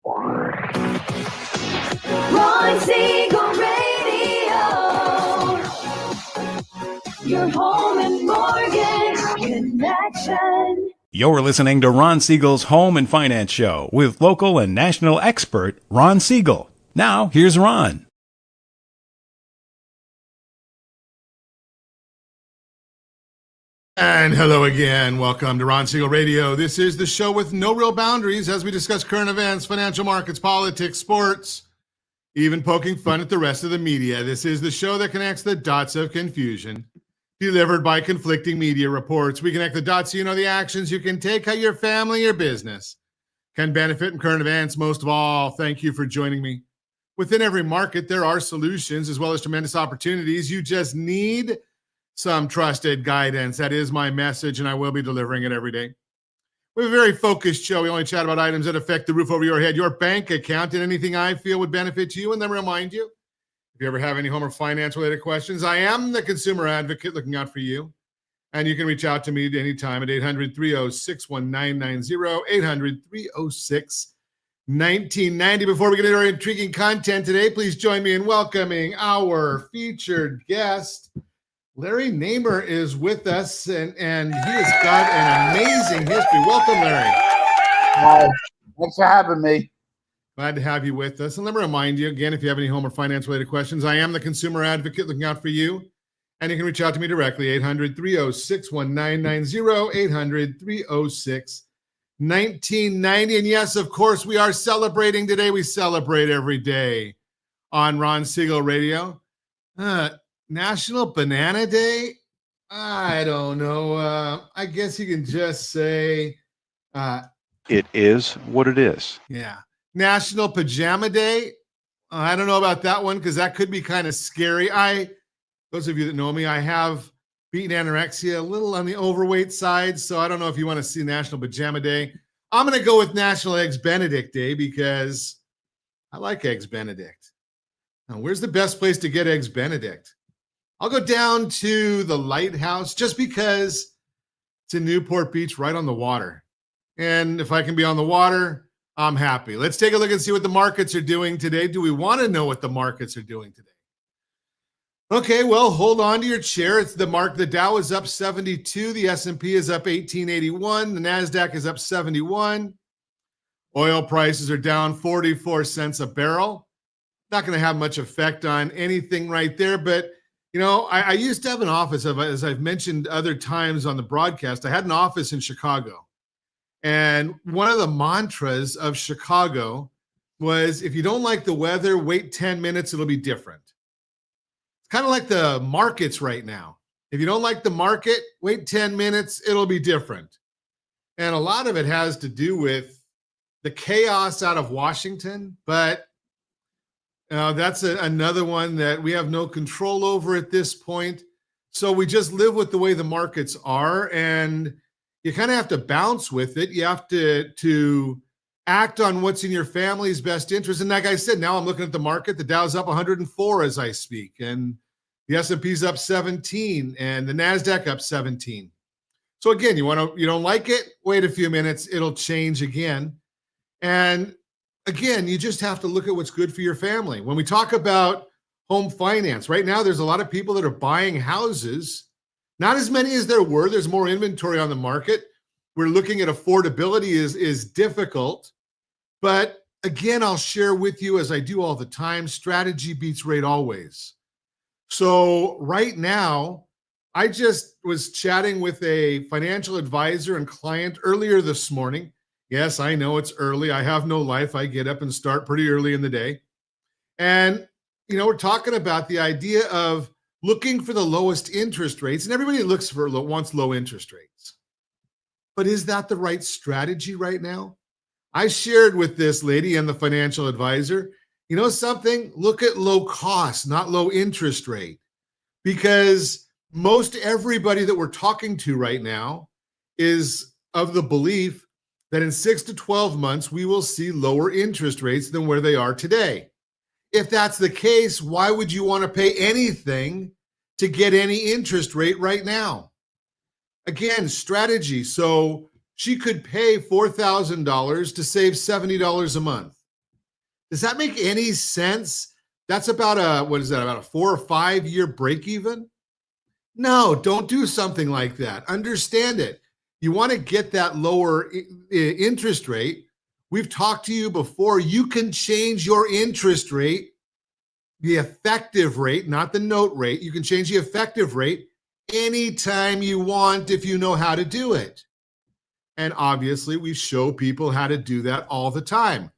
Ron Siegel Radio, your home and mortgage connection. You're listening to Ron Siegel's Home and Finance Show with local and national expert Ron Siegel. Now, here's Ron. And hello again. Welcome to Ron Siegel Radio. This is the show with no real boundaries as we discuss current events, financial markets, politics, sports, even poking fun at the rest of the media. This is the show that connects the dots of confusion, delivered by conflicting media reports. We connect the dots so you know the actions you can take, how your family or business can benefit from current events. Most of all, thank you for joining me. Within every market, there are solutions as well as tremendous opportunities. You just need some trusted guidance. That is my message, and I will be delivering it every day. We have a very focused show. We only chat about items that affect the roof over your head, your bank account, and anything I feel would benefit you. And then remind you, if you ever have any home or finance-related questions, I am the consumer advocate looking out for you. And you can reach out to me at any time at 800-306-1990, 800-306-1990. Before we get into our intriguing content today, please join me in welcoming our featured guest. Larry Namer is with us, and he has got an amazing history. Welcome, Larry. Hi. Thanks for having me. Glad to have you with us. And let me remind you, again, if you have any home or finance-related questions, I am the consumer advocate looking out for you. And you can reach out to me directly, 800-306-1990, 800-306-1990. And yes, of course, we are celebrating today. We celebrate every day on Ron Siegel Radio. National Banana Day? I don't know. I guess you can just say it is what it is. Yeah. National Pajama Day? I don't know about that one because that could be kind of scary. Those of you that know me, I have beaten anorexia, a little on the overweight side, so I don't know if you want to see National Pajama Day. I'm going to go with National Eggs Benedict Day because I like Eggs Benedict. Now, where's the best place to get Eggs Benedict? I'll go down to the Lighthouse just because it's in Newport Beach, right on the water. And if I can be on the water, I'm happy. Let's take a look and see what the markets are doing today. Do we want to know what the markets are doing today? Okay, well, hold on to your chair. It's the Dow is up 72. The S&P is up 1881. The NASDAQ is up 71. Oil prices are down 44 cents a barrel. Not going to have much effect on anything right there, but you know, I used to have an office, as I've mentioned other times on the broadcast, I had an office in Chicago. And one of the mantras of Chicago was, if you don't like the weather, wait 10 minutes, it'll be different. It's kind of like the markets right now. If you don't like the market, wait 10 minutes, it'll be different. And a lot of it has to do with the chaos out of Washington, but that's another one that we have no control over at this point. So we just live with the way the markets are, and you kind of have to bounce with it. You have to act on what's in your family's best interest. And like I said, now I'm looking at the market. The Dow's up 104 as I speak, and the S&P's up 17, and the NASDAQ up 17. So again, you don't like it, wait a few minutes, it'll change again. And again, you just have to look at what's good for your family. When we talk about home finance, right now there's a lot of people that are buying houses. Not as many as there were. There's more inventory on the market. We're looking at affordability is difficult. But again, I'll share with you, as I do all the time, strategy beats rate always. So right now, I just was chatting with a financial advisor and client earlier this morning. Yes, I know it's early. I have no life. I get up and start pretty early in the day. And, we're talking about the idea of looking for the lowest interest rates. And everybody wants low interest rates. But is that the right strategy right now? I shared with this lady and the financial advisor, you know something? Look at low cost, not low interest rate. Because most everybody that we're talking to right now is of the belief that in 6 to 12 months, we will see lower interest rates than where they are today. If that's the case, why would you want to pay anything to get any interest rate right now? Again, strategy. So she could pay $4,000 to save $70 a month. Does that make any sense? That's about about a 4 or 5 year break even? No, don't do something like that. Understand it. You want to get that lower interest rate. We've talked to you before. You can change your interest rate, the effective rate, not the note rate. You can change the effective rate anytime you want if you know how to do it. And obviously, we show people how to do that all the time.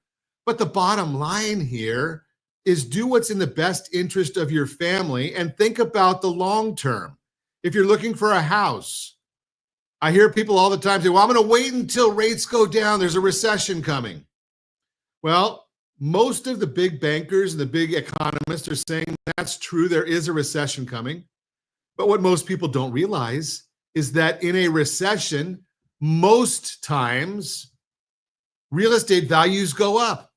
But the bottom line here is do what's in the best interest of your family and think about the long term. If you're looking for a house, I hear people all the time say, well, I'm going to wait until rates go down. There's a recession coming. Well, most of the big bankers and the big economists are saying that's true. There is a recession coming. But what most people don't realize is that in a recession, most times real estate values go up.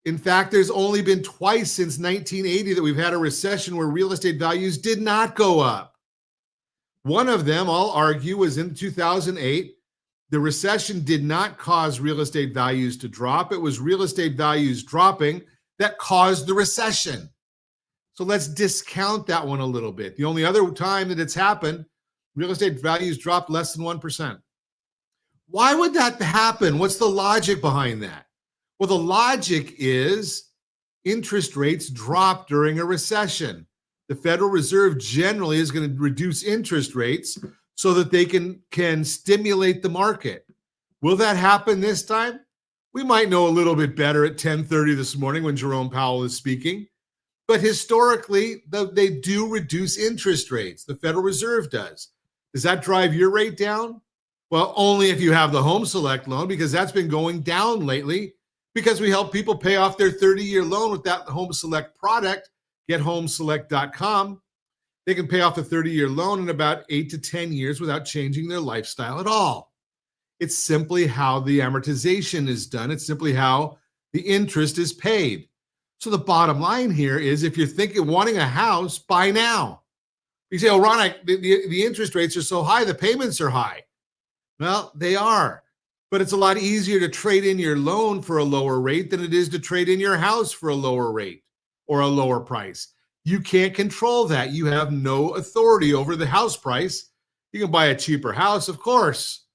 In fact, there's only been twice since 1980 that we've had a recession where real estate values did not go up. One of them, I'll argue, was in 2008. The recession did not cause real estate values to drop. It was real estate values dropping that caused the recession. So let's discount that one a little bit. The only other time that it's happened, real estate values dropped less than 1%. Why would that happen? What's the logic behind that? Well, the logic is interest rates drop during a recession. The Federal Reserve generally is going to reduce interest rates so that they can stimulate the market. Will that happen this time? We might know a little bit better at 10:30 this morning when Jerome Powell is speaking. But historically, they do reduce interest rates. The Federal Reserve does. Does that drive your rate down? Well, only if you have the Home Select loan, because that's been going down lately because we help people pay off their 30-year loan with that Home Select product. GetHomeselect.com. They can pay off the 30-year loan in about 8 to 10 years without changing their lifestyle at all. It's simply how the amortization is done. It's simply how the interest is paid. So the bottom line here is if you're wanting a house, buy now. You say, oh, Ron, the interest rates are so high, the payments are high. Well, they are. But it's a lot easier to trade in your loan for a lower rate than it is to trade in your house for a lower rate or a lower price. You can't control that. You have no authority over the house price. You can buy a cheaper house, of course,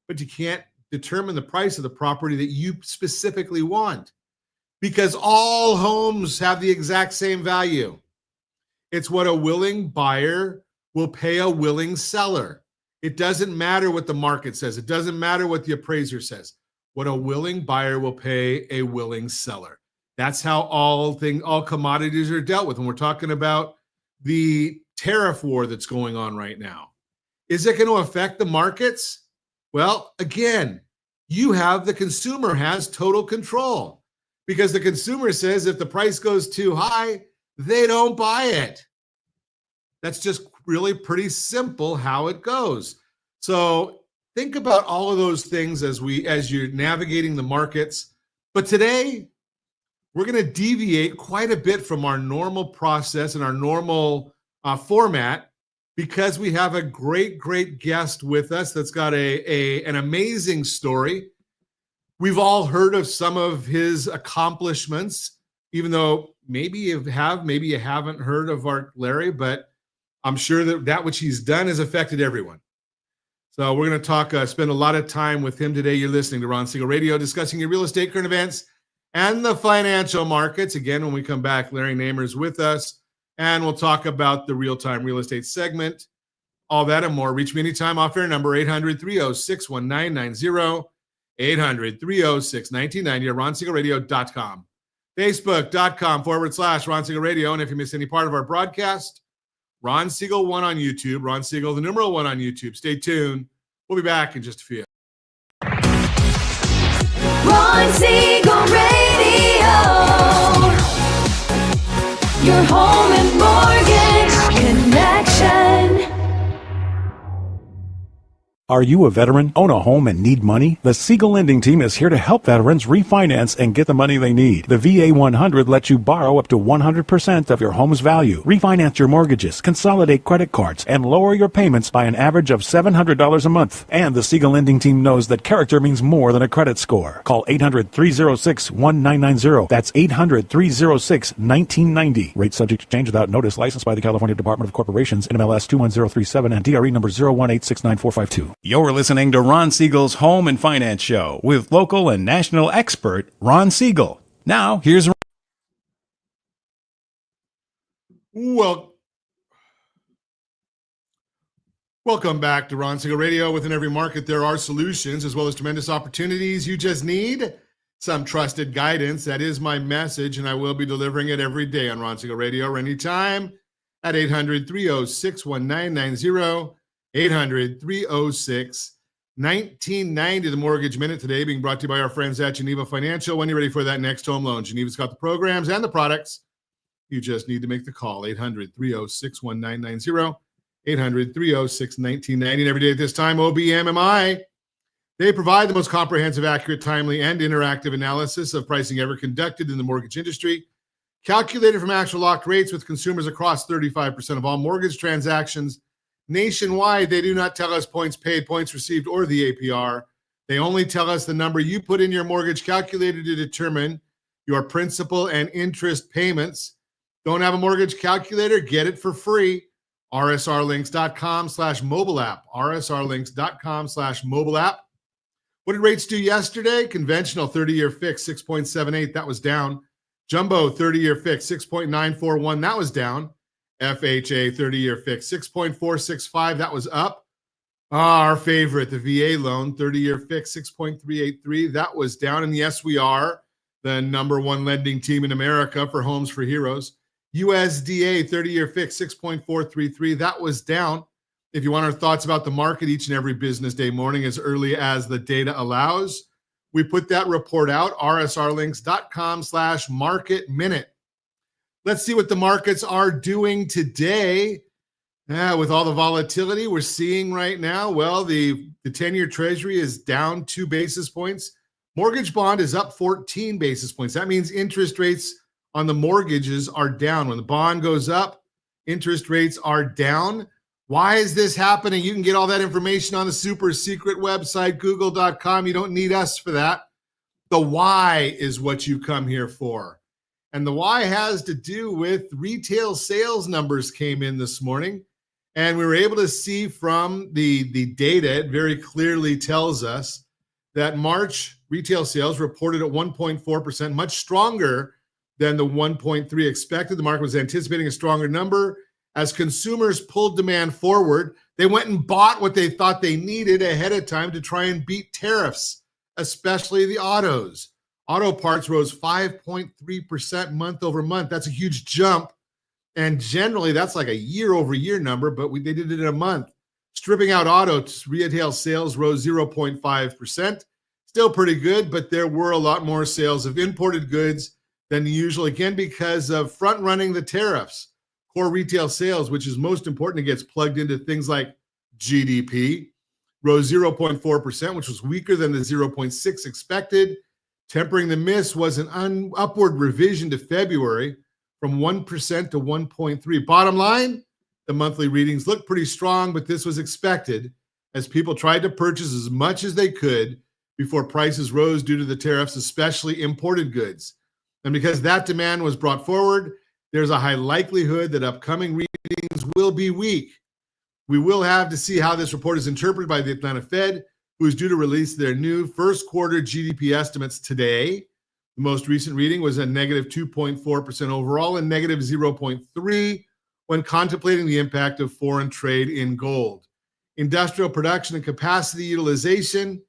but you can't determine the price of the property that you specifically want because all homes have the exact same value. It's what a willing buyer will pay a willing seller. It doesn't matter what the market says. It doesn't matter what the appraiser says. What a willing buyer will pay a willing seller. That's how all commodities are dealt with. And we're talking about the tariff war that's going on right now. Is it going to affect the markets? Well, again, the consumer has total control because the consumer says if the price goes too high, they don't buy it. That's just really pretty simple how it goes. So think about all of those things as you're navigating the markets. But today, we're going to deviate quite a bit from our normal process and our normal format because we have a great, great guest with us that's got an amazing story. We've all heard of some of his accomplishments, even though maybe you have, maybe you haven't heard of our Larry, but I'm sure that which he's done has affected everyone. So we're going to spend a lot of time with him today. You're listening to Ron Siegel Radio, discussing your real estate, current events, and the financial markets. Again, when we come back, Larry Namer's with us, and we'll talk about the real-time real estate segment, all that and more. Reach me anytime off air number 800-306-1990, 800-306-1990, RonSiegelRadio.com, Facebook.com/Ron Siegel Radio. And if you miss any part of our broadcast, Ron Siegel 1 on YouTube, Ron Siegel, the numeral 1 on YouTube. Stay tuned. We'll be back in just a few. Ron Siegel Radio. Your home and mortgage connection. Are you a veteran, own a home, and need money? The Siegel Lending Team is here to help veterans refinance and get the money they need. The VA 100 lets you borrow up to 100% of your home's value, refinance your mortgages, consolidate credit cards, and lower your payments by an average of $700 a month. And the Siegel Lending Team knows that character means more than a credit score. Call 800-306-1990. That's 800-306-1990. Rate subject to change without notice. Licensed by the California Department of Corporations, NMLS 21037, and DRE number 018694452. You're listening to Ron Siegel's Home and Finance Show with local and national expert Ron Siegel. Now, here's Welcome back to Ron Siegel Radio. Within every market, there are solutions as well as tremendous opportunities. You just need some trusted guidance. That is my message, and I will be delivering it every day on Ron Siegel Radio or anytime at 800-306-1990. 800-306-1990, the Mortgage Minute today being brought to you by our friends at Geneva Financial. When you're ready for that next home loan, Geneva's got the programs and the products. You just need to make the call, 800-306-1990, 800-306-1990. And every day at this time, OBMMI, they provide the most comprehensive, accurate, timely, and interactive analysis of pricing ever conducted in the mortgage industry, calculated from actual locked rates with consumers across 35% of all mortgage transactions nationwide. They do not tell us points paid, points received, or the APR. They only tell us the number you put in your mortgage calculator to determine your principal and interest payments. Don't have a mortgage calculator? Get it for free. rsrlinks.com/mobile app. rsrlinks.com/mobile app. What did rates do yesterday? Conventional 30-year fix, 6.78. That was down. Jumbo 30-year fix, 6.941. That was down. FHA 30-year fix, 6.465. That was up. Our favorite, the VA loan, 30-year fix, 6.383. That was down. And yes, we are the number one lending team in America for Homes for Heroes. USDA 30-year fix, 6.433. That was down. If you want our thoughts about the market each and every business day morning as early as the data allows, we put that report out, rsrlinks.com/market minute. Let's see what the markets are doing today. With all the volatility we're seeing right now, well, the 10-year Treasury is down 2 basis points. Mortgage bond is up 14 basis points. That means interest rates on the mortgages are down. When the bond goes up, interest rates are down. Why is this happening? You can get all that information on the super secret website, google.com. You don't need us for that. The why is what you come here for. And the why has to do with retail sales numbers came in this morning. And we were able to see from the data, it very clearly tells us that March retail sales reported at 1.4%, much stronger than the 1.3 expected. The market was anticipating a stronger number. As consumers pulled demand forward, they went and bought what they thought they needed ahead of time to try and beat tariffs, especially the autos. Auto parts rose 5.3% month over month. That's a huge jump. And generally, that's like a year-over-year number, but they did it in a month. Stripping out autos, retail sales rose 0.5%. Still pretty good, but there were a lot more sales of imported goods than usual, again, because of front-running the tariffs. Core retail sales, which is most important, it gets plugged into things like GDP, rose 0.4%, which was weaker than the 0.6 expected. Tempering the miss was an upward revision to February from 1% to 1.3. Bottom line, the monthly readings look pretty strong, but this was expected as people tried to purchase as much as they could before prices rose due to the tariffs, especially imported goods. And because that demand was brought forward, there's a high likelihood that upcoming readings will be weak. We will have to see how this report is interpreted by the Atlanta Fed, who is due to release their new first quarter GDP estimates today. The most recent reading was a negative 2.4% overall and negative 0.3% when contemplating the impact of foreign trade in gold. Industrial production and capacity utilization,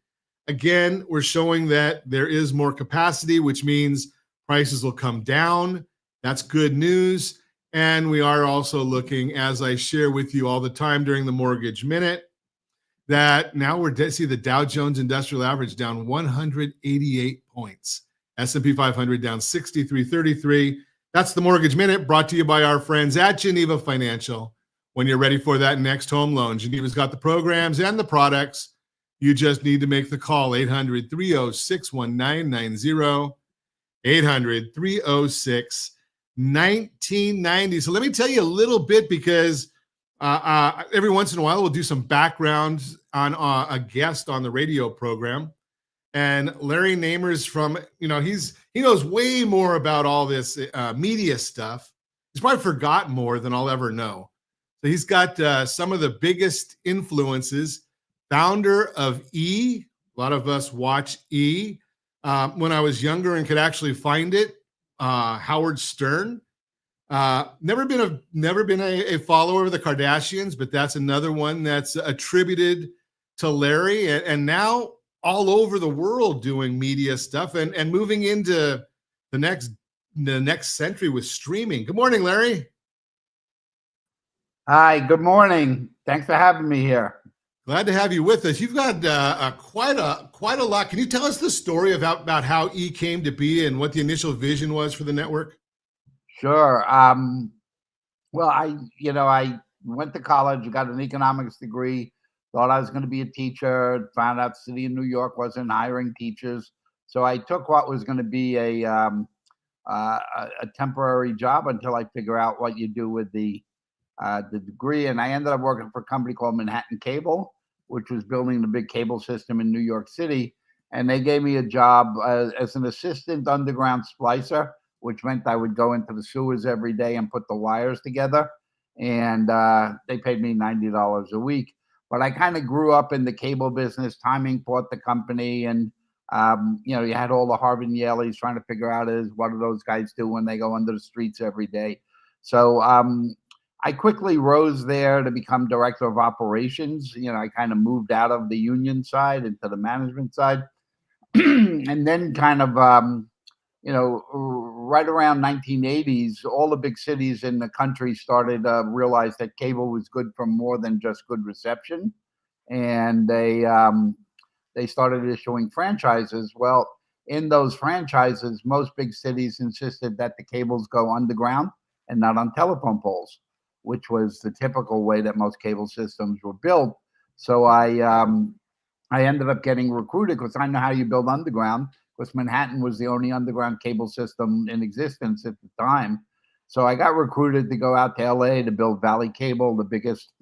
again, we're showing that there is more capacity, which means prices will come down. That's good news. And we are also looking, as I share with you all the time during the Mortgage Minute, that now we're see the Dow Jones Industrial Average down 188 points. S&P 500 down 63.33. That's the Mortgage Minute, brought to you by our friends at Geneva Financial. when you're ready for that next home loan. Geneva's got the programs and the products. You just need to make the call. 800-306-1990. 800-306-1990. So let me tell you a little bit, because every once in a while we'll do some background on a guest on the radio program. And Larry Namer's from, he knows way more about all this media stuff. He's probably forgotten more than I'll ever know. So he's got some of the biggest influences. Founder of E! A lot of us watch E! When I was younger and could actually find it. Howard Stern. Never been a follower of the Kardashians, but that's another one that's attributed to Larry, and now all over the world doing media stuff and moving into the next century with streaming. Good morning, Larry. Hi, good morning. Thanks for having me here. Glad to have you with us. You've got quite a lot. Can you tell us the story about how E! came to be and what the initial vision was for the network? Sure. Well, I went to college, got an economics degree, thought I was going to be a teacher, found out the city of New York wasn't hiring teachers. So I took what was going to be a temporary job until I figure out what you do with the degree. And I ended up working for a company called Manhattan Cable, which was building the big cable system in New York City. And they gave me a job as an assistant underground splicer, which meant I would go into the sewers every day and put the wires together. And they paid me $90 a week. But I kind of grew up in the cable business. Timing bought the company, and you had all the Harvard and Yaleys trying to figure out what do those guys do when they go under the streets every day. So I quickly rose there to become director of operations. I kind of moved out of the union side into the management side. And then kind of, right around 1980s, all the big cities in the country started to realize that cable was good for more than just good reception. And they started issuing franchises. Well, in those franchises, most big cities insisted that the cables go underground and not on telephone poles, which was the typical way that most cable systems were built. So I ended up getting recruited because I know how you build underground, because Manhattan was the only underground cable system in existence at the time. So I got recruited to go out to LA to build Valley Cable, the biggest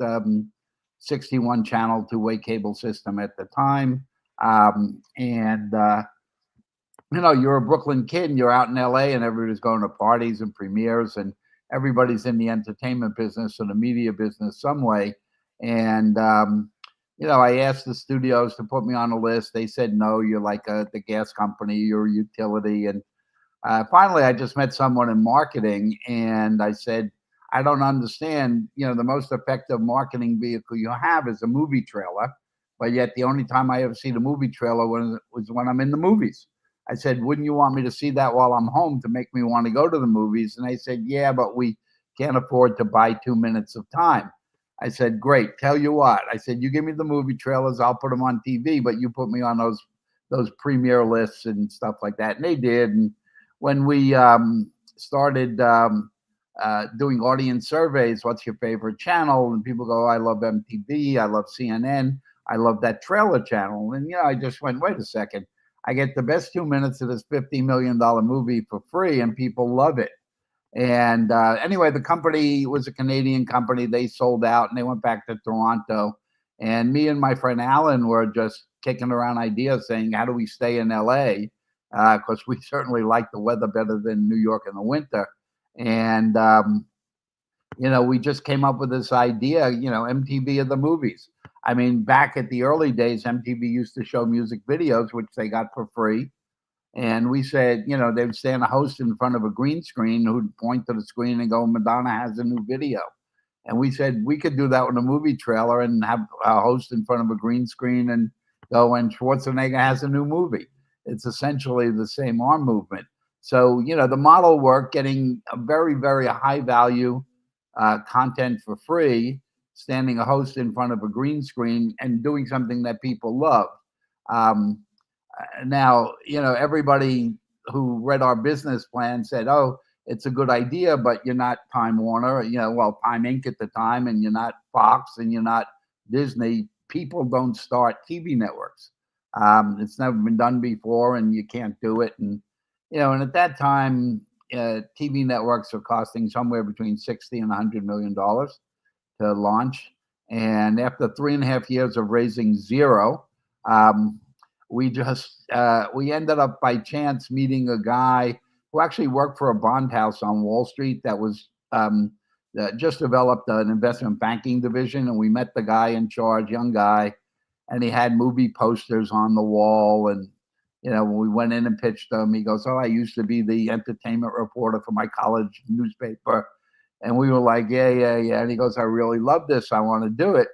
61 channel two-way cable system at the time. You're a Brooklyn kid and you're out in LA and everybody's going to parties and premieres and everybody's in the entertainment business or the media business some way. And, I asked the studios to put me on a list. They said, no, you're like the gas company, you're a utility. And finally, I just met someone in marketing and I said, I don't understand, the most effective marketing vehicle you have is a movie trailer. But yet the only time I ever see the movie trailer was when I'm in the movies. I said, wouldn't you want me to see that while I'm home to make me want to go to the movies? And they said, yeah, but we can't afford to buy 2 minutes of time. I said, great. Tell you what, I said, you give me the movie trailers, I'll put them on TV, but you put me on those premiere lists and stuff like that. And they did. And when we started doing audience surveys, what's your favorite channel? And people go, I love MTV, I love CNN, I love that trailer channel. And I just went, wait a second. I get the best 2 minutes of this $50 million movie for free and people love it. And anyway, the company was a Canadian company. They sold out and they went back to Toronto. And me and my friend Alan were just kicking around ideas saying, how do we stay in LA? Because we certainly like the weather better than New York in the winter. And, we just came up with this idea, MTV of the movies. I mean, back at the early days, MTV used to show music videos, which they got for free. And we said, they would stand a host in front of a green screen who'd point to the screen and go, Madonna has a new video. And we said, we could do that with a movie trailer and have a host in front of a green screen and go, and Schwarzenegger has a new movie. It's essentially the same arm movement. So, the model worked, getting a very, very high value content for free, standing a host in front of a green screen and doing something that people love. Now, everybody who read our business plan said, oh, it's a good idea, but you're not Time Warner, well, Time Inc. at the time, and you're not Fox, and you're not Disney. People don't start TV networks. It's never been done before, and you can't do it. And and at that time, TV networks are costing somewhere between $60 and $100 million to launch. And after 3.5 years of raising zero, we ended up by chance meeting a guy who actually worked for a bond house on Wall Street that was just developed an investment banking division. And we met the guy in charge, young guy, and he had movie posters on the wall. And when we went in and pitched him, he goes, "Oh, I used to be the entertainment reporter for my college newspaper." And we were like, yeah. And he goes, "I really love this. I want to do it."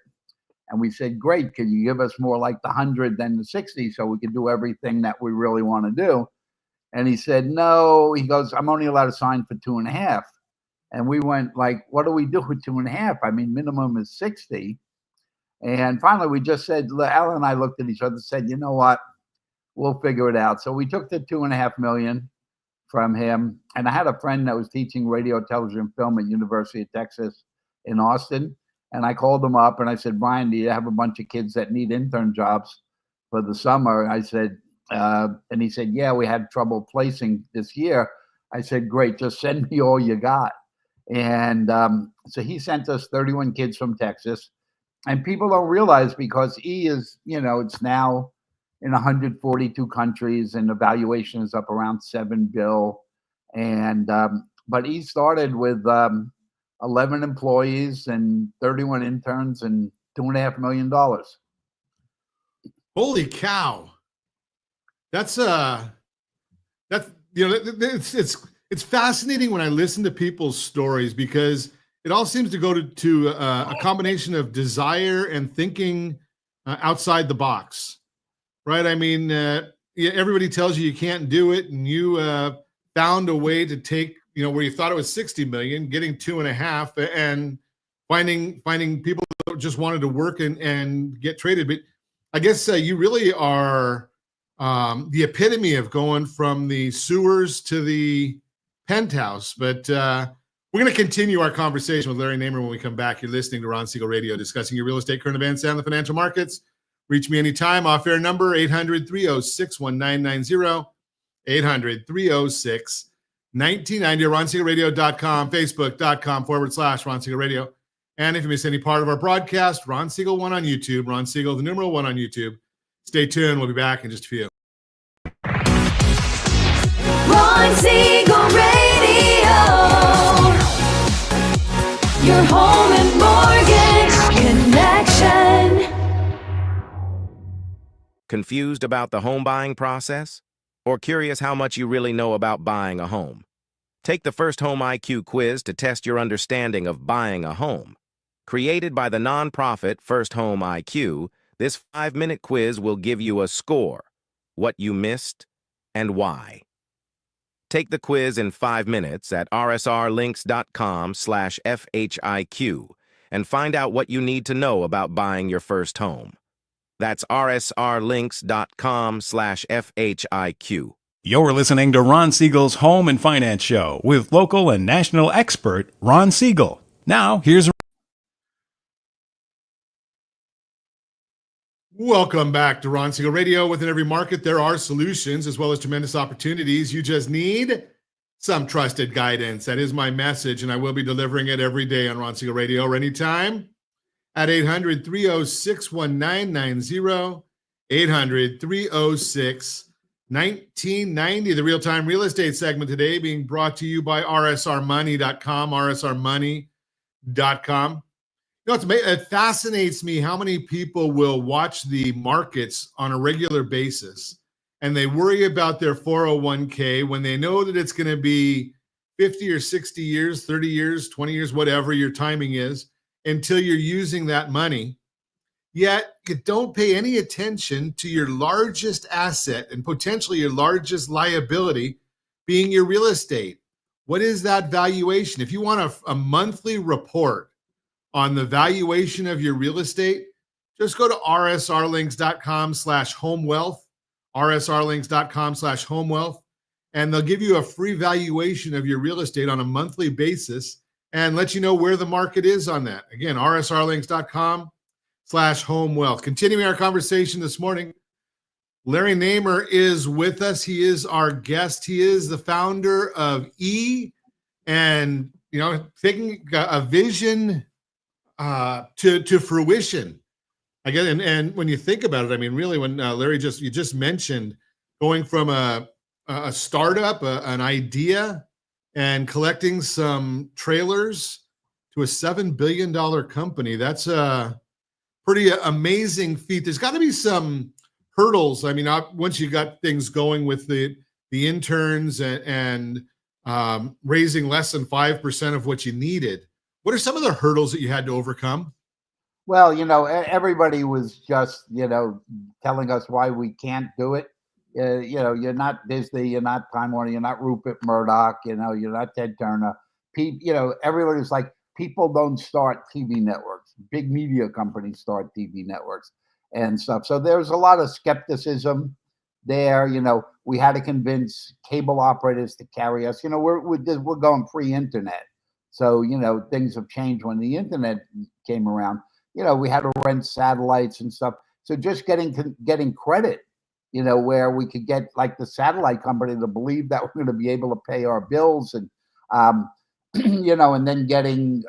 And we said, "Great. Can you give us more like the 100 than the 60 so we can do everything that we really want to do?" And he said, "No." He goes, "I'm only allowed to sign for 2.5." And we went like, "What do we do with 2.5? I mean, minimum is 60. And finally, we just said, Alan and I looked at each other and said, "You know what? We'll figure it out." So we took the $2.5 million from him. And I had a friend that was teaching radio, television, film at University of Texas in Austin. And I called him up and I said, "Brian, do you have a bunch of kids that need intern jobs for the summer?" I said, and he said, "Yeah, we had trouble placing this year." I said, "Great, just send me all you got." And so he sent us 31 kids from Texas. And people don't realize, because he is, it's now in 142 countries, and the valuation is up around $7 billion. And but he started with 11 employees and 31 interns and $2.5 million. Holy cow! That's it's fascinating when I listen to people's stories, because it all seems to go to a combination of desire and thinking outside the box. Right. I mean, everybody tells you can't do it, and you found a way to take, where you thought it was 60 million, getting 2.5, and finding people that just wanted to work and get traded. But I guess you really are the epitome of going from the sewers to the penthouse. But we're going to continue our conversation with Larry Namer when we come back. You're listening to Ron Siegel Radio, discussing your real estate, current events, and the financial markets. Reach me anytime. Off-air number, 800-306-1990, 800-306-1990, ronsiegelradio.com, facebook.com/Ron Siegel Radio. And if you miss any part of our broadcast, Ron Siegel 1 on YouTube, Ron Siegel, the numeral 1 on YouTube. Stay tuned. We'll be back in just a few. Ron Siegel Radio, your home and mortgage connection. Confused about the home buying process? Or curious how much you really know about buying a home? Take the First Home IQ quiz to test your understanding of buying a home. Created by the nonprofit First Home IQ, this 5-minute quiz will give you a score, what you missed, and why. Take the quiz in 5 minutes at rsrlinks.com/FHIQ and find out what you need to know about buying your first home. That's rsrlinks.com/FHIQ. You're listening to Ron Siegel's Home and Finance Show with local and national expert Ron Siegel. Now, here's... Welcome back to Ron Siegel Radio. Within every market, there are solutions as well as tremendous opportunities. You just need some trusted guidance. That is my message, and I will be delivering it every day on Ron Siegel Radio or anytime at 800-306-1990, 800-306-1990. The real-time real estate segment today being brought to you by rsrmoney.com, rsrmoney.com. It fascinates me how many people will watch the markets on a regular basis, and they worry about their 401k when they know that it's going to be 50 or 60 years, 30 years, 20 years, whatever your timing is, until you're using that money. Yet you don't pay any attention to your largest asset and potentially your largest liability being your real estate. What is that valuation? If you want a monthly report on the valuation of your real estate, just go to rsrlinks.com/homewealth, rsrlinks.com/homewealth, and they'll give you a free valuation of your real estate on a monthly basis and let you know where the market is on that. Again, rsrlinks.com/home wealth. Continuing our conversation this morning, Larry Namer is with us. He is our guest. He is the founder of and taking a vision to fruition. Again, and when you think about it, I mean, really, when Larry you just mentioned going from a startup, an idea, and collecting some trailers to a $7 billion company. That's a pretty amazing feat. There's got to be some hurdles. I mean, once you got things going with the interns and raising less than 5% of what you needed, what are some of the hurdles that you had to overcome? Well, everybody was just, telling us why we can't do it. You're not Disney, you're not Time Warner, you're not Rupert Murdoch, you're not Ted Turner. Everybody's like, people don't start TV networks. Big media companies start TV networks and stuff. So there's a lot of skepticism there. We had to convince cable operators to carry us. We're going pre-internet. So, things have changed when the internet came around. We had to rent satellites and stuff. So just getting credit, where we could get like the satellite company to believe that we're going to be able to pay our bills and, and then getting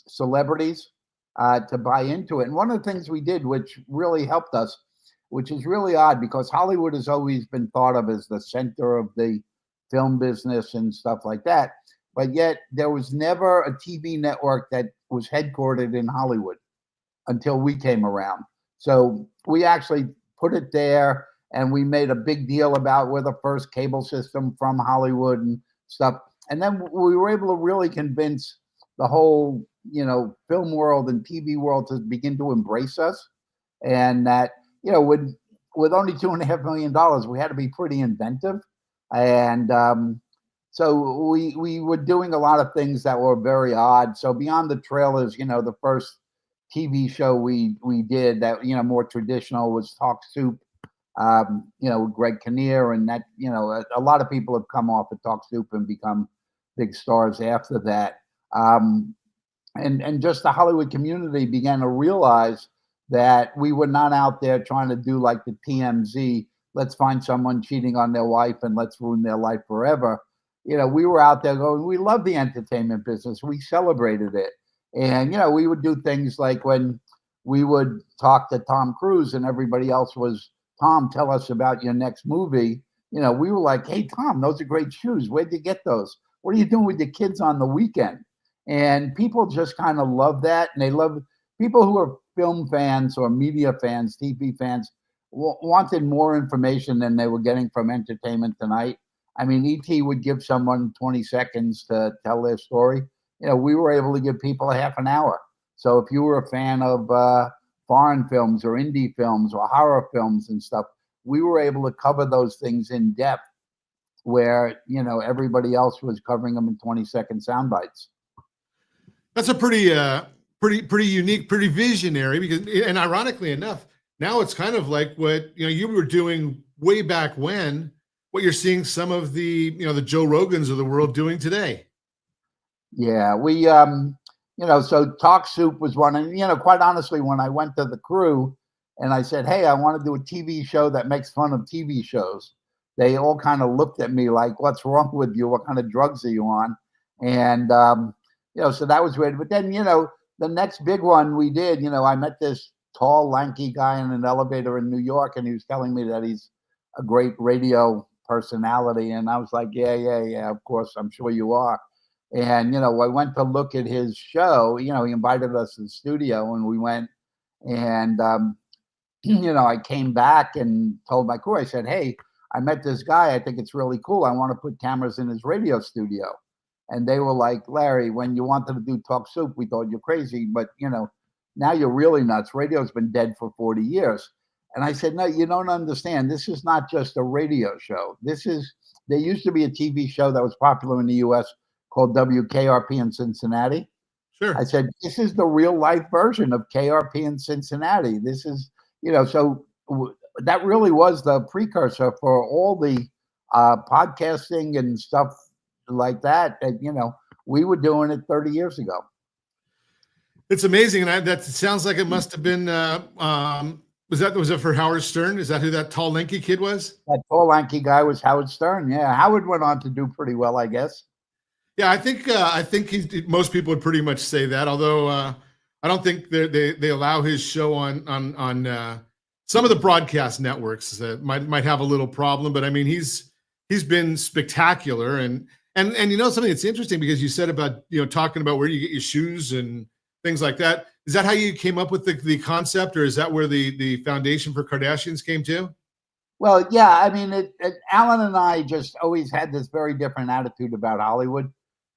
celebrities to buy into it. And one of the things we did, which really helped us, which is really odd because Hollywood has always been thought of as the center of the film business and stuff like that. But yet there was never a TV network that was headquartered in Hollywood until we came around. So we actually put it there, and we made a big deal about we're the first cable system from Hollywood and stuff. And then we were able to really convince the whole, film world and TV world to begin to embrace us. And that, with only $2.5 million, we had to be pretty inventive. And so we were doing a lot of things that were very odd. So beyond the trailers, the first TV show we did that, more traditional was Talk Soup, with Greg Kinnear, and that, a lot of people have come off of Talk Soup and become big stars after that. And just the Hollywood community began to realize that we were not out there trying to do like the TMZ, let's find someone cheating on their wife and let's ruin their life forever. We were out there going, we love the entertainment business. We celebrated it. And, we would do things like when we would talk to Tom Cruise and everybody else was, Tom, tell us about your next movie. We were like, hey, Tom, those are great shoes. Where'd you get those? What are you doing with your kids on the weekend? And people just kind of love that. And they love people who are film fans or media fans, TV fans, wanted more information than they were getting from Entertainment Tonight. I mean, ET would give someone 20 seconds to tell their story. We were able to give people a half an hour. So if you were a fan of foreign films or indie films or horror films and stuff, we were able to cover those things in depth where, everybody else was covering them in 20-second sound bites. That's a pretty unique, pretty visionary, because, and ironically enough, now it's kind of like what, you were doing way back when, what you're seeing some of the, the Joe Rogans of the world doing today. Yeah, we, so Talk Soup was one. And, quite honestly, when I went to the crew and I said, hey, I want to do a TV show that makes fun of TV shows, they all kind of looked at me like, what's wrong with you? What kind of drugs are you on? And, so that was weird. But then, the next big one we did, I met this tall, lanky guy in an elevator in New York, and he was telling me that he's a great radio personality. And I was like, yeah, of course, I'm sure you are. And, I went to look at his show. He invited us to the studio, and we went. And, I came back and told my crew, I said, hey, I met this guy. I think it's really cool. I want to put cameras in his radio studio. And they were like, Larry, when you wanted to do Talk Soup, we thought you're crazy. But, now you're really nuts. Radio's been dead for 40 years. And I said, no, you don't understand. This is not just a radio show. There used to be a TV show that was popular in the U.S. called WKRP in Cincinnati. Sure. I said, this is the real life version of KRP in Cincinnati. This is, so that really was the precursor for all the podcasting and stuff like that, we were doing it 30 years ago. It's amazing, and that sounds like it must have been. Was it for Howard Stern? Is that who that tall, lanky kid was? That tall, lanky guy was Howard Stern. Yeah, Howard went on to do pretty well, I guess. Yeah, I think most people would pretty much say that. Although I don't think they allow his show on some of the broadcast networks that might have a little problem. But I mean, he's been spectacular, and something that's interesting, because you said about talking about where you get your shoes and things like that. Is that how you came up with the concept, or is that where the foundation for Kardashians came to? Well, yeah, I mean, Alan and I just always had this very different attitude about Hollywood.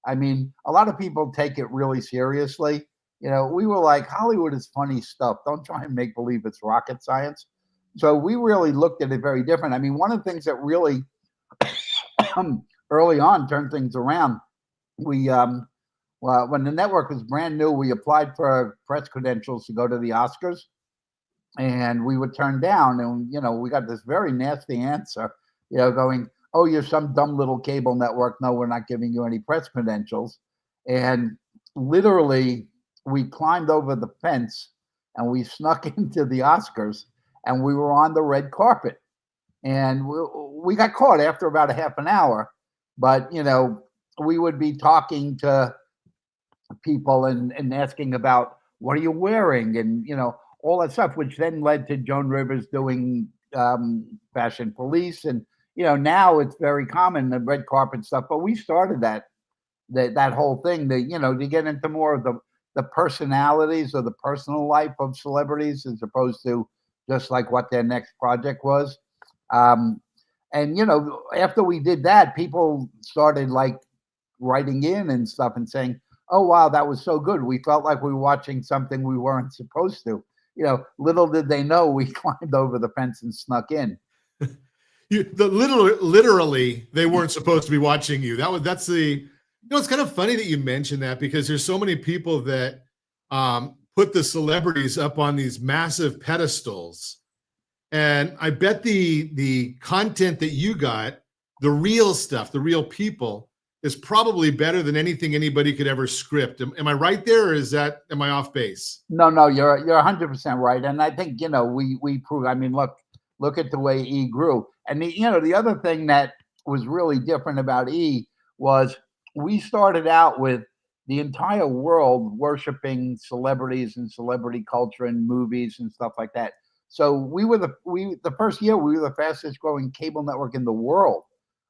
I mean, a lot of people take it really seriously. We were like, Hollywood is funny stuff. Don't try and make believe it's rocket science. So we really looked at it very different. I mean, one of the things that really early on turned things around, when the network was brand new, we applied for press credentials to go to the Oscars, and we were turned down. And, we got this very nasty answer, going, oh, you're some dumb little cable network. No, we're not giving you any press credentials. And literally, we climbed over the fence and we snuck into the Oscars, and we were on the red carpet. And we got caught after about a half an hour. But, we would be talking to people and asking about, what are you wearing? And, all that stuff, which then led to Joan Rivers doing Fashion Police. And, now it's very common, the red carpet stuff. But we started that whole thing to get into more of the personalities or the personal life of celebrities, as opposed to just like what their next project was. And, after we did that, people started like writing in and stuff and saying, oh, wow, that was so good. We felt like we were watching something we weren't supposed to. Little did they know we climbed over the fence and snuck in. Literally, they weren't supposed to be watching you. It's kind of funny that you mentioned that, because there's so many people that put the celebrities up on these massive pedestals. And I bet the content that you got, the real stuff, the real people, is probably better than anything anybody could ever script. Am I right there, or am I off base? No, you're 100% right. And I think, we prove, I mean, look at the way E grew. And the other thing that was really different about E was we started out with the entire world worshiping celebrities and celebrity culture and movies and stuff like that. So we were the first year, we were the fastest growing cable network in the world.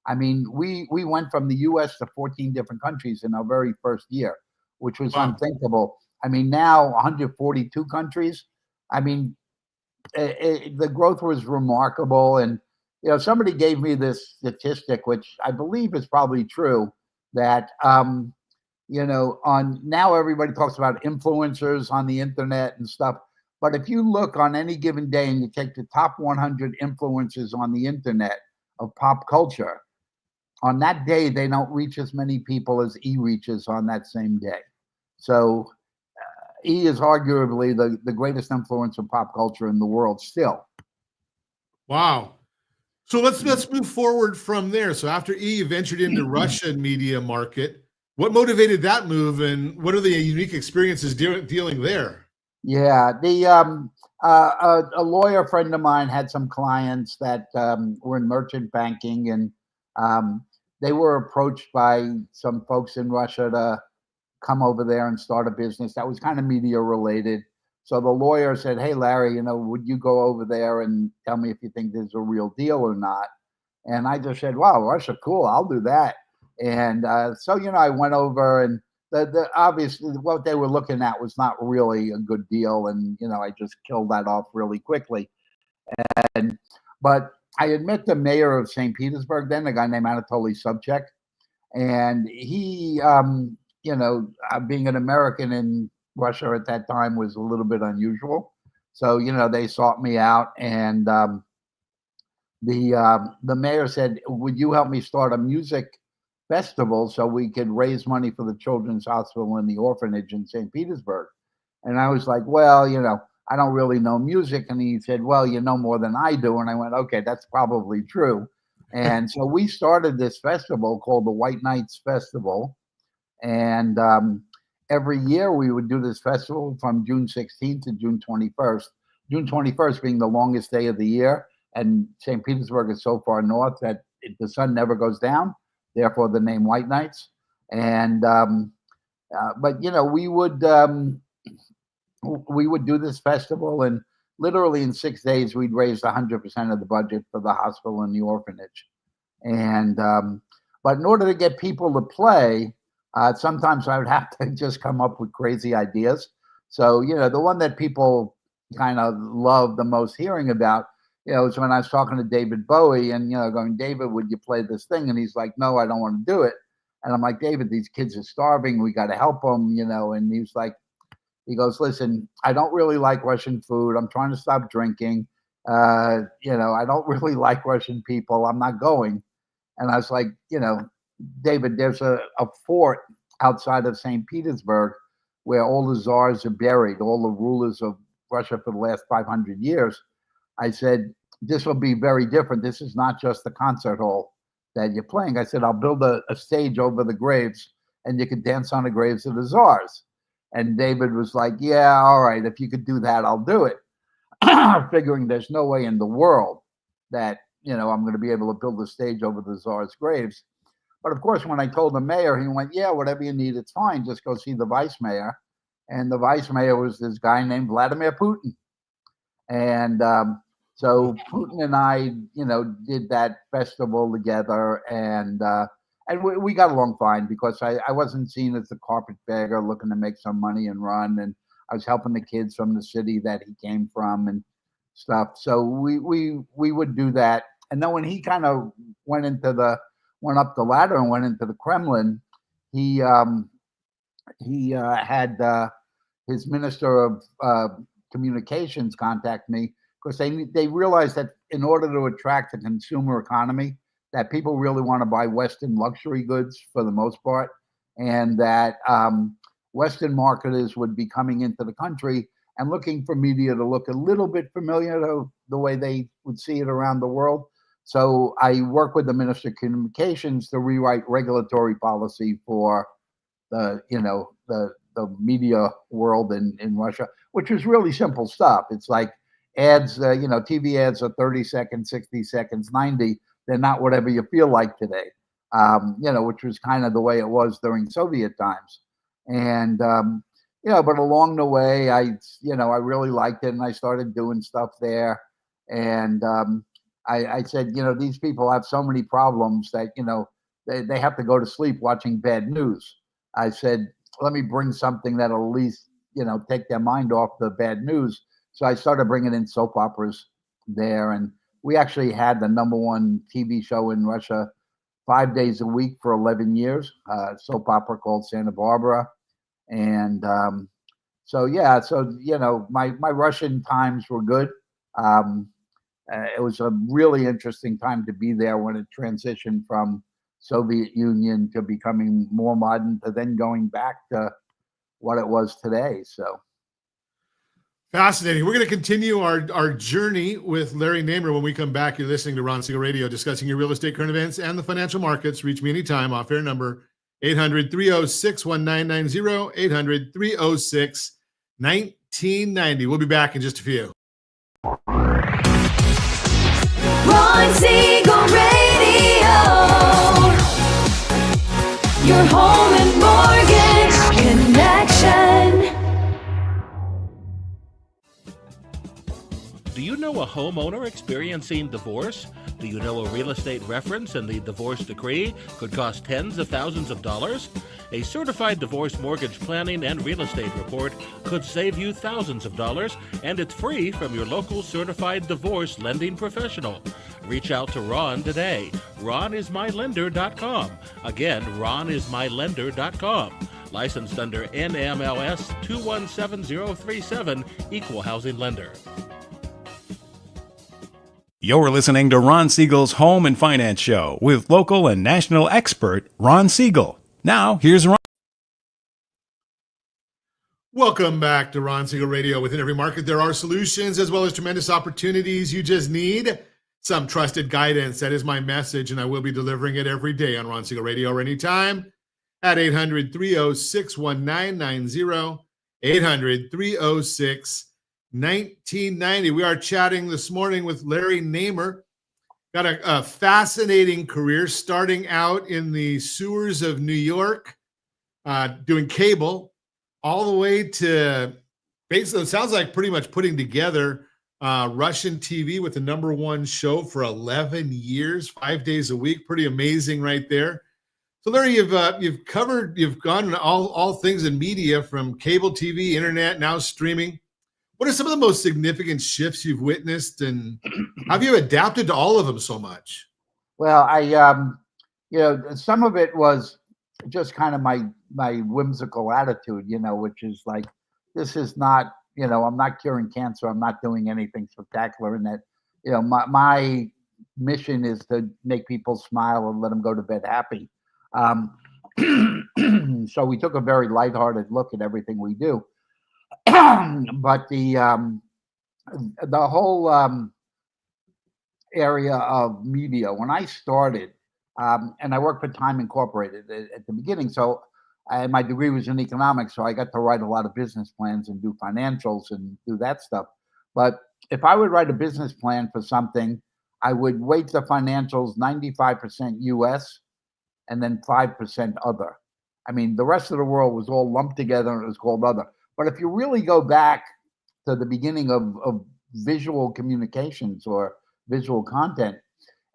I mean, we went from the US to 14 different countries in our very first year, which was unthinkable. I mean, now 142 countries. I mean, the growth was remarkable. And, somebody gave me this statistic, which I believe is probably true, that, on now everybody talks about influencers on the internet and stuff. But if you look on any given day and you take the top 100 influencers on the internet of pop culture, on that day, they don't reach as many people as E reaches on that same day. So E is arguably the greatest influence of pop culture in the world still. Wow. So let's move forward from there. So after E, you ventured into Russian media market. What motivated that move, and what are the unique experiences dealing there? Yeah, a lawyer friend of mine had some clients that were in merchant banking, and they were approached by some folks in Russia to come over there and start a business that was kind of media related. So the lawyer said, hey, Larry, would you go over there and tell me if you think there's a real deal or not? And I just said, wow, Russia, cool, I'll do that. And so, I went over, and the obviously what they were looking at was not really a good deal. And, I just killed that off really quickly. But I had met the mayor of St. Petersburg then, a guy named Anatoly Sobchak. And he, being an American in Russia at that time was a little bit unusual. So, they sought me out, and the mayor said, would you help me start a music festival so we could raise money for the Children's Hospital and the orphanage in St. Petersburg? And I was like, well, I don't really know music. And he said, well, you know more than I do. And I went, okay, that's probably true. And so we started this festival called the White Nights Festival. And every year we would do this festival from June 16th to June 21st. June 21st being the longest day of the year. And St. Petersburg is so far north that the sun never goes down, therefore the name White Nights. And but you know, we would do this festival, and literally in 6 days we'd raised 100% of the budget for the hospital and the orphanage. And but in order to get people to play, sometimes I would have to just come up with crazy ideas. So you know, the one that people kind of love the most hearing about, you know, is when I was talking to David Bowie and, you know, going, David, would you play this thing? And he's like, no, I don't want to do it. And I'm like, David, these kids are starving. We got to help them, you know. And he goes, listen, I don't really like Russian food. I'm trying to stop drinking. You know, I don't really like Russian people. I'm not going. And I was like, you know, David, there's a fort outside of St. Petersburg where all the czars are buried, all the rulers of Russia for the last 500 years. I said, this will be very different. This is not just the concert hall that you're playing. I said, I'll build a stage over the graves and you can dance on the graves of the czars. And David was like, yeah, all right, if you could do that, I'll do it. Figuring there's no way in the world that, you know, I'm going to be able to build a stage over the czars' graves. But of course, when I told the mayor, he went, yeah, whatever you need, it's fine. Just go see the vice mayor. And the vice mayor was this guy named Vladimir Putin. And so Putin and I, you know, did that festival together, and we got along fine because I wasn't seen as the carpetbagger looking to make some money and run, and I was helping the kids from the city that he came from and stuff. So we would do that, and then when he kind of went up the ladder and went into the Kremlin, he had his minister of communications contact me, because they realized that in order to attract the consumer economy, that people really want to buy Western luxury goods for the most part, and that Western marketers would be coming into the country and looking for media to look a little bit familiar to the way they would see it around the world. So I work with the Minister of Communications to rewrite regulatory policy for the media world in Russia, which is really simple stuff. It's like ads, TV ads are 30 seconds, 60 seconds, 90. They're not whatever you feel like today, which was kind of the way it was during Soviet times. And, but along the way, I really liked it, and I started doing stuff there. And I said, these people have so many problems that, they have to go to sleep watching bad news. I said, let me bring something that'll at least, take their mind off the bad news. So I started bringing in soap operas there. And we actually had the #1 TV show in Russia 5 days a week for 11 years, soap opera called Santa Barbara. And my Russian times were good. It was a really interesting time to be there when it transitioned from Soviet Union to becoming more modern to then going back to what it was today. So fascinating. We're going to continue our journey with Larry Namer when we come back. You're listening to Ron Siegel Radio, discussing your real estate, current events, and the financial markets. Reach me anytime. Off-air number 800-306-1990, 800-306-1990. We'll be back in just a few. Ron Siegel Radio, your home and mortgage connection. Do you know a homeowner experiencing divorce? Do you know a real estate reference and the divorce decree could cost tens of thousands of dollars? A certified divorce mortgage planning and real estate report could save you thousands of dollars, and it's free from your local certified divorce lending professional. Reach out to Ron today. RonIsMyLender.com. Again, RonIsMyLender.com. Licensed under NMLS 217037, Equal Housing Lender. You're listening to Ron Siegel's Home and Finance Show with local and national expert Ron Siegel. Now, here's Ron. Welcome back to Ron Siegel Radio. Within every market, there are solutions as well as tremendous opportunities. You just need some trusted guidance. That is my message, and I will be delivering it every day on Ron Siegel Radio or anytime at 800-306-1990, 800-306-1990. We are chatting this morning with Larry Namer. Got a fascinating career, starting out in the sewers of New York, doing cable, all the way to basically, it sounds like pretty much putting together Russian TV with the #1 show for 11 years, 5 days a week. Pretty amazing right there. So Larry, you've gone all things in media, from cable TV, internet, now streaming. What are some of the most significant shifts you've witnessed, and how have you adapted to all of them so much? Well, some of it was just kind of my whimsical attitude, which is like, this is not, I'm not curing cancer. I'm not doing anything spectacular in that. My mission is to make people smile and let them go to bed happy. So we took a very lighthearted look at everything we do. But the whole area of media, when I started, and I worked for Time Incorporated at the beginning, so my degree was in economics, so I got to write a lot of business plans and do financials and do that stuff. But if I would write a business plan for something, I would weight the financials 95% US and then 5% other. I mean, the rest of the world was all lumped together and it was called other. But if you really go back to the beginning of visual communications or visual content,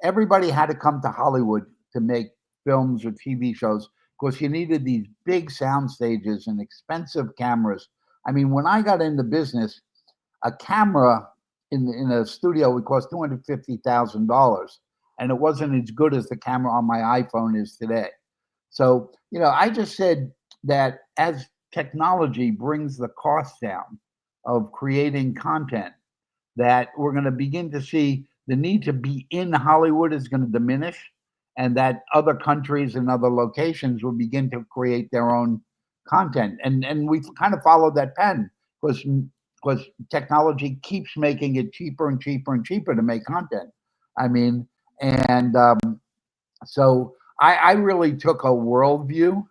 everybody had to come to Hollywood to make films or TV shows, because you needed these big sound stages and expensive cameras. I mean, when I got into business, a camera in a studio would cost $250,000, and it wasn't as good as the camera on my iPhone is today. So, I just said that as technology brings the cost down of creating content, that we're going to begin to see the need to be in Hollywood is going to diminish, and that other countries and other locations will begin to create their own content. And we've kind of followed that pattern, because technology keeps making it cheaper and cheaper and cheaper to make content. I mean, and so I really took a worldview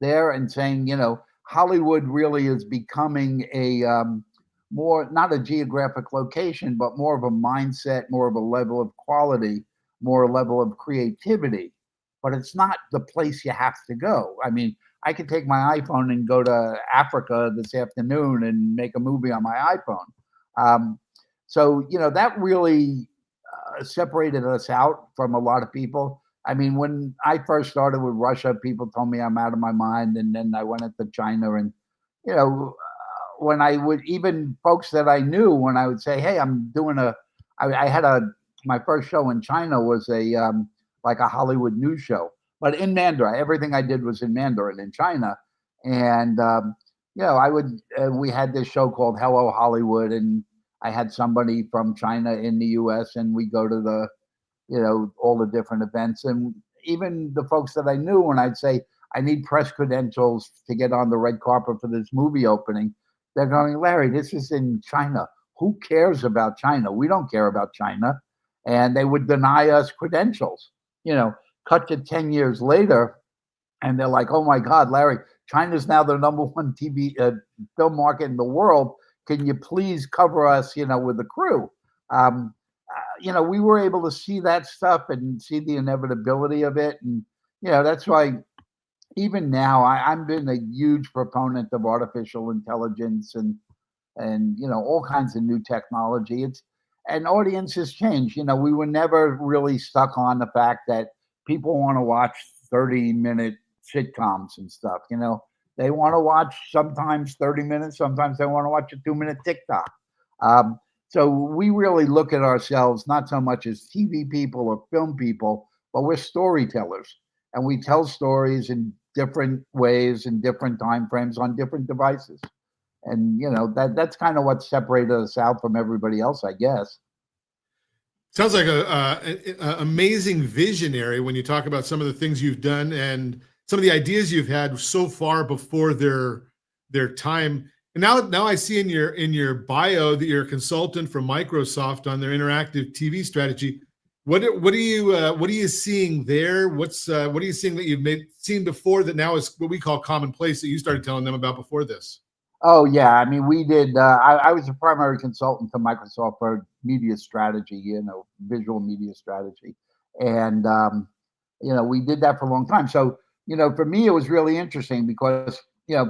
there and saying, Hollywood really is becoming a more, not a geographic location, but more of a mindset, more of a level of quality, more a level of creativity. But it's not the place you have to go. I mean, I could take my iPhone and go to Africa this afternoon and make a movie on my iPhone. So, that really separated us out from a lot of people. I mean, when I first started with Russia, people told me I'm out of my mind. And then I went into China, and, when I would, even folks that I knew, when I would say, hey, I'm doing I had my first show in China was like a Hollywood news show, but in Mandarin. Everything I did was in Mandarin in China. And, we had this show called Hello Hollywood, and I had somebody from China in the US, and we go to the, all the different events. And even the folks that I knew, when I'd say, I need press credentials to get on the red carpet for this movie opening, they're going, Larry, this is in China. Who cares about China? We don't care about China. And they would deny us credentials. Cut to 10 years later, and they're like, oh my God, Larry, China's now the #1 TV film market in the world. Can you please cover us, with the crew? We were able to see that stuff and see the inevitability of it. And, that's why even now I've been a huge proponent of artificial intelligence and all kinds of new technology. And audiences change. We were never really stuck on the fact that people want to watch 30-minute sitcoms and stuff. They want to watch sometimes 30 minutes, sometimes they want to watch a 2-minute TikTok. So we really look at ourselves not so much as TV people or film people, but we're storytellers, and we tell stories in different ways in different time frames on different devices. And that's kind of what separated us out from everybody else, I guess. Sounds like a amazing visionary when you talk about some of the things you've done and some of the ideas you've had so far before their time. And now I see in your bio that you're a consultant from Microsoft on their interactive TV strategy. What are you seeing there? What are you seeing that you've seen before that now is what we call commonplace that you started telling them about before this? Oh yeah, I mean we did. I was a primary consultant to Microsoft for media strategy, visual media strategy, and we did that for a long time. So for me it was really interesting because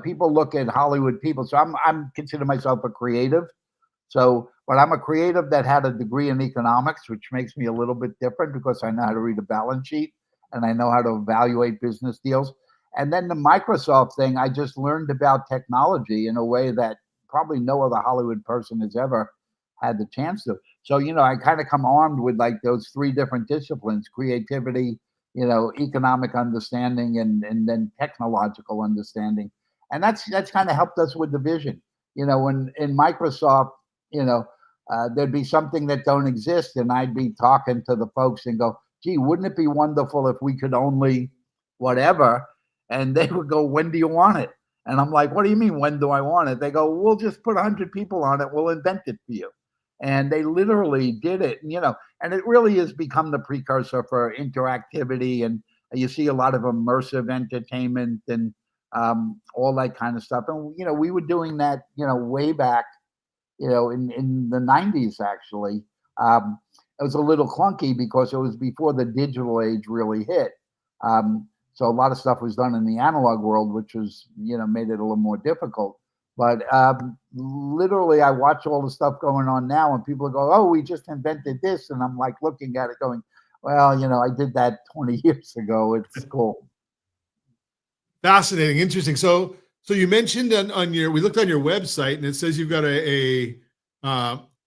people look at Hollywood people. So I'm consider myself a creative. So, but I'm a creative that had a degree in economics, which makes me a little bit different because I know how to read a balance sheet and I know how to evaluate business deals. And then the Microsoft thing, I just learned about technology in a way that probably no other Hollywood person has ever had the chance to. So, I kind of come armed with like those three different disciplines: creativity, economic understanding, and then technological understanding. And that's kind of helped us with the vision. When in Microsoft, there'd be something that don't exist, and I'd be talking to the folks and go, "Gee, wouldn't it be wonderful if we could only whatever?" And they would go, "When do you want it?" And I'm like, "What do you mean, when do I want it?" They go, "We'll just put 100 people on it. We'll invent it for you." And they literally did it. And it really has become the precursor for interactivity. And you see a lot of immersive entertainment and all that kind of stuff. And, we were doing that, way back, in the 90s, actually. It was a little clunky because it was before the digital age really hit. So a lot of stuff was done in the analog world, which was, made it a little more difficult. But literally, I watch all the stuff going on now, and people go, "Oh, we just invented this," and I'm like looking at it, going, "Well, I did that 20 years ago. It's cool." Fascinating, interesting. So you mentioned we looked on your website, and it says you've got a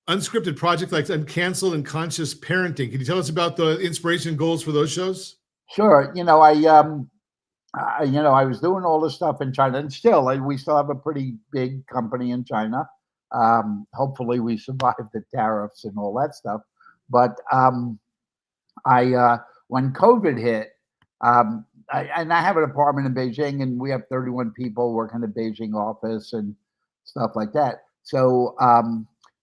unscripted project like Uncanceled and Conscious Parenting. Can you tell us about the inspiration and goals for those shows? Sure. I was doing all this stuff in China, and we still have a pretty big company in China. Hopefully we survived the tariffs and all that stuff. But when COVID hit, I have an apartment in Beijing, and we have 31 people working in the Beijing office and stuff like that. So,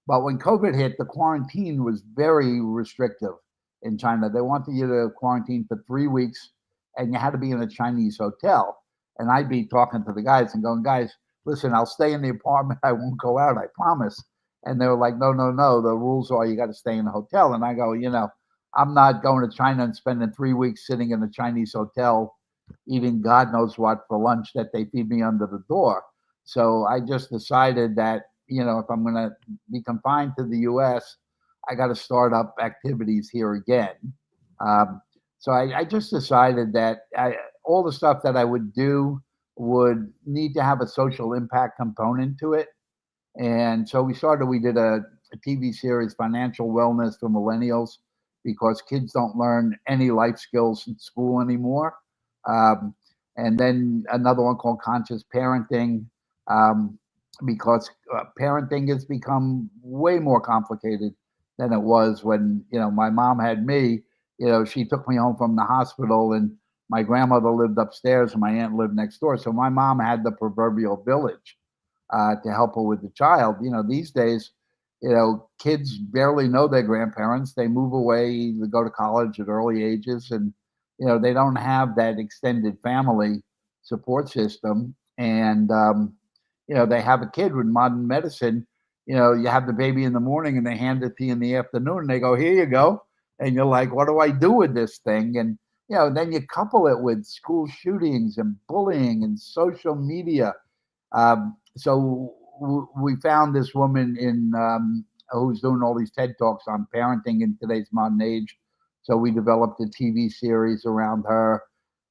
but when COVID hit, the quarantine was very restrictive in China. They wanted you to quarantine for 3 weeks, and you had to be in a Chinese hotel. And I'd be talking to the guys and going, "Guys, listen, I'll stay in the apartment. I won't go out, I promise." And they were like, "No. The rules are you got to stay in a hotel." And I go, I'm not going to China and spending 3 weeks sitting in a Chinese hotel eating God knows what for lunch that they feed me under the door. So I just decided that, if I'm going to be confined to the U.S., I got to start up activities here again. So I just decided that all the stuff that I would do would need to have a social impact component to it. And so we did a TV series, Financial Wellness for Millennials, because kids don't learn any life skills in school anymore. And then another one called Conscious Parenting, because parenting has become way more complicated than it was when, my mom had me. She took me home from the hospital, and my grandmother lived upstairs and my aunt lived next door. So my mom had the proverbial village to help her with the child. These days, kids barely know their grandparents. They move away, they go to college at early ages, and, they don't have that extended family support system. And, they have a kid with modern medicine. You have the baby in the morning and they hand it to you in the afternoon and they go, "Here you go." And you're like, "What do I do with this thing?" And, then you couple it with school shootings and bullying and social media. So we found this woman who's doing all these TED Talks on parenting in today's modern age. So we developed a TV series around her.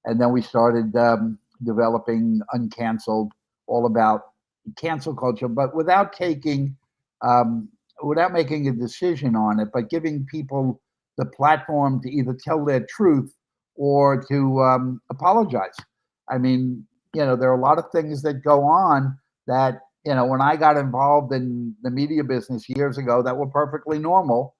And then we started developing Uncanceled, all about cancel culture, but without making a decision on it, but giving people the platform to either tell their truth or to apologize. I mean, there are a lot of things that go on that, when I got involved in the media business years ago, that were perfectly normal.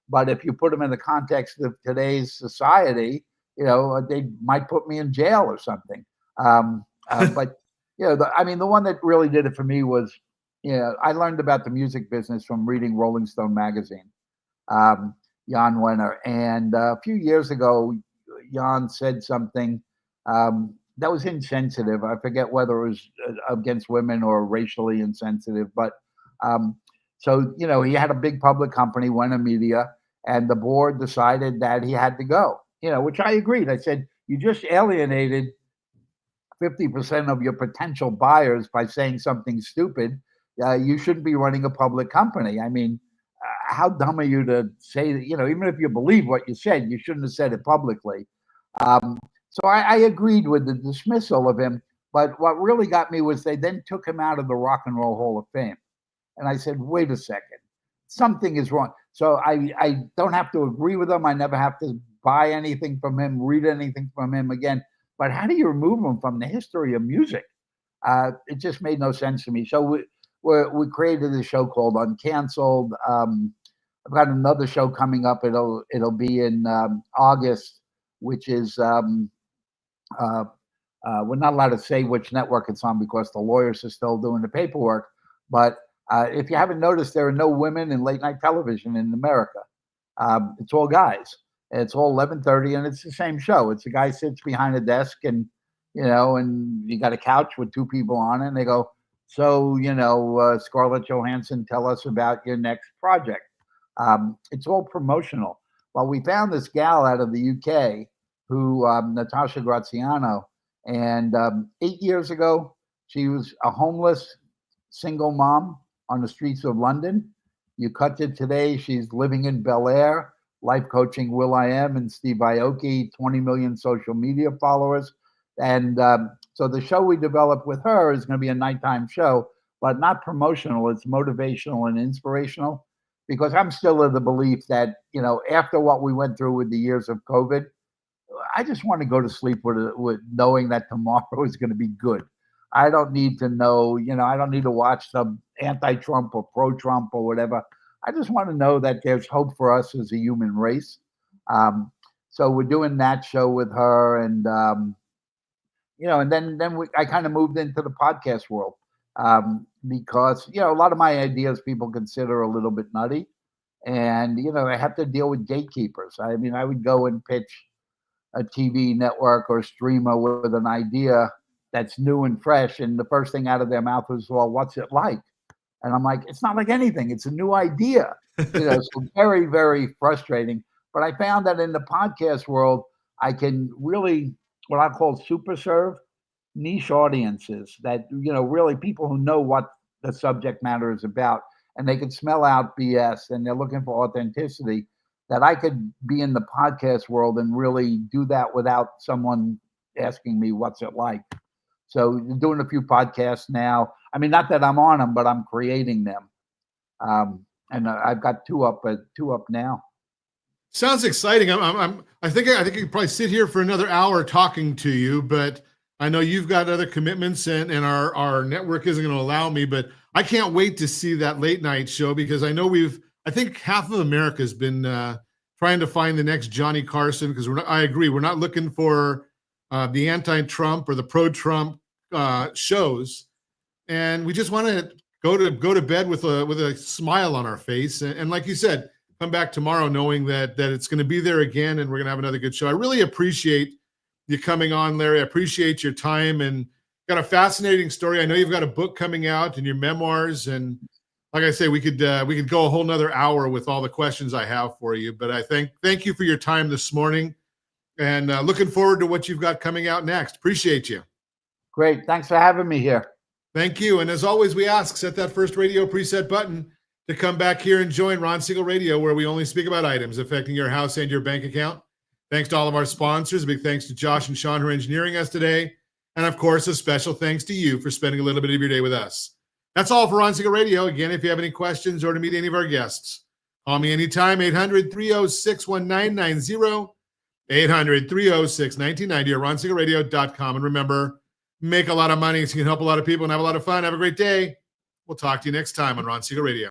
But if you put them in the context of today's society, they might put me in jail or something. But, the one that really did it for me was, Yeah, I learned about the music business from reading Rolling Stone magazine. Jan Wenner, and a few years ago, Jan said something that was insensitive. I forget whether it was against women or racially insensitive, but so he had a big public company, LJN Media, and the board decided that he had to go. Which I agreed. I said, you just alienated 50% of your potential buyers by saying something stupid. You shouldn't be running a public company. I mean, how dumb are you to say that, even if you believe what you said, you shouldn't have said it publicly. So I agreed with the dismissal of him. But what really got me was they then took him out of the Rock and Roll Hall of Fame. And I said, wait a second, something is wrong. So I don't have to agree with him. I never have to buy anything from him, read anything from him again. But how do you remove him from the history of music? It just made no sense to me. So we created a show called Uncanceled. I've got another show coming up. It'll be in August, which is we're not allowed to say which network it's on because the lawyers are still doing the paperwork. But if you haven't noticed, there are no women in late night television in America. It's all guys. It's all 11:30, and it's the same show. It's a guy sits behind a desk, and and you got a couch with two people on it, and they go, so Scarlett Johansson, tell us about your next project. It's all promotional. Well, we found this gal out of the UK, who Natasha Graziano, and 8 years ago, she was a homeless single mom on the streets of London. You cut to today, she's living in Bel Air. Life coaching will.i.am and Steve Aoki, 20 million social media followers. And so the show we developed with her is going to be a nighttime show, but not promotional. It's motivational and inspirational, because I'm still of the belief that, after what we went through with the years of COVID, I just want to go to sleep with knowing that tomorrow is going to be good. I don't need to know, I don't need to watch some anti-Trump or pro-Trump or whatever. I just want to know that there's hope for us as a human race. So we're doing that show with her, and and then I kind of moved into the podcast world because a lot of my ideas people consider a little bit nutty, and I have to deal with gatekeepers. I mean, I would go and pitch a TV network or streamer with an idea that's new and fresh, and the first thing out of their mouth was, well, what's it like? And I'm like, it's not like anything. It's a new idea. So very, very frustrating. But I found that in the podcast world, I can really, what I call super serve, niche audiences that, really people who know what the subject matter is about, and they can smell out BS, and they're looking for authenticity, that I could be in the podcast world and really do that without someone asking me what's it like. So doing a few podcasts now. I mean, not that I'm on them, but I'm creating them. And I've got two up now. Sounds exciting. I think I could probably sit here for another hour talking to you, but I know you've got other commitments, and our network isn't going to allow me. But I can't wait to see that late night show, because I know I think half of America has been trying to find the next Johnny Carson, because I agree, we're not looking for the anti-Trump or the pro-Trump shows, and we just want to go to bed with a smile on our face, and like you said, come back tomorrow knowing that it's going to be there again, and we're going to have another good show. I really appreciate you coming on, Larry. I appreciate your time, and got a fascinating story. I know you've got a book coming out and your memoirs, and like I say, we could go a whole nother hour with all the questions I have for you. But I thank you for your time this morning, and looking forward to what you've got coming out next. Appreciate you. Great. Thanks for having me here. Thank you. And as always, we ask, set that first radio preset button to come back here and join Ron Siegel Radio, where we only speak about items affecting your house and your bank account. Thanks to all of our sponsors. A big thanks to Josh and Sean who are engineering us today. And of course, a special thanks to you for spending a little bit of your day with us. That's all for Ron Siegel Radio. Again, if you have any questions or to meet any of our guests, call me anytime, 800-306-1990, 800-306-1990, or ronsiegelradio.com. And remember, make a lot of money so you can help a lot of people and have a lot of fun. Have a great day. We'll talk to you next time on Ron Siegel Radio.